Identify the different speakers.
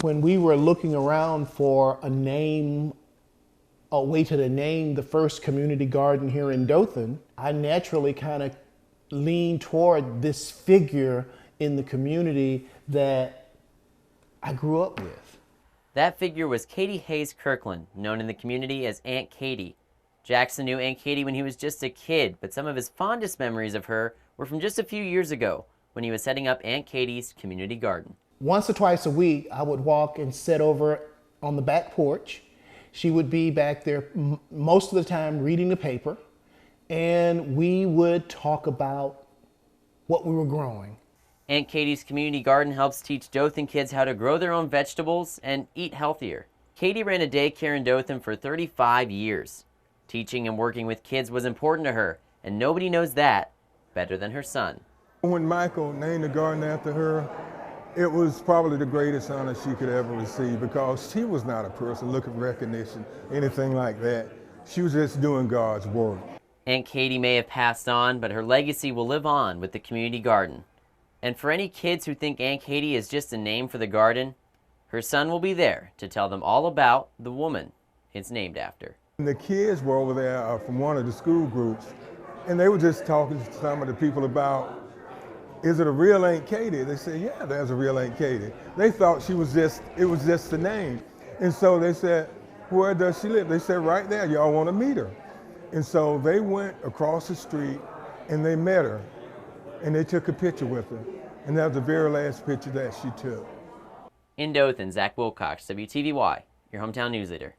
Speaker 1: When we were looking around for a name, a way to name the first community garden here in Dothan, I naturally kind of leaned toward this figure in the community that I grew up with.
Speaker 2: That figure was Katie Hayes Kirkland, known in the community as Aunt Katie. Jackson knew Aunt Katie when he was just a kid, but some of his fondest memories of her were from just a few years ago when he was setting up Aunt Katie's community garden.
Speaker 1: Once or twice a week, I would walk and sit over on the back porch. She would be back there most of the time reading the paper, and we would talk about what we were growing.
Speaker 2: Aunt Katie's community garden helps teach Dothan kids how to grow their own vegetables and eat healthier. Katie ran a daycare in Dothan for 35 years. Teaching and working with kids was important to her, and nobody knows that better than her son.
Speaker 3: When Michael named the garden after her, it was probably the greatest honor she could ever receive, because she was not a person looking for recognition, anything like that. She was just doing God's work.
Speaker 2: Aunt Katie may have passed on, but her legacy will live on with the community garden. And for any kids who think Aunt Katie is just a name for the garden, her son will be there to tell them all about the woman it's named after.
Speaker 3: And the kids were over there from one of the school groups, and they were just talking to some of the people about, is it a real Aunt Katie? They said, yeah, there's a real Aunt Katie. They thought it was just the name. And so they said, where does she live? They said, right there, y'all want to meet her. And so they went across the street and they met her, and they took a picture with her. And that was the very last picture that she took.
Speaker 2: In Dothan, Zach Wilcox, WTVY, your hometown news leader.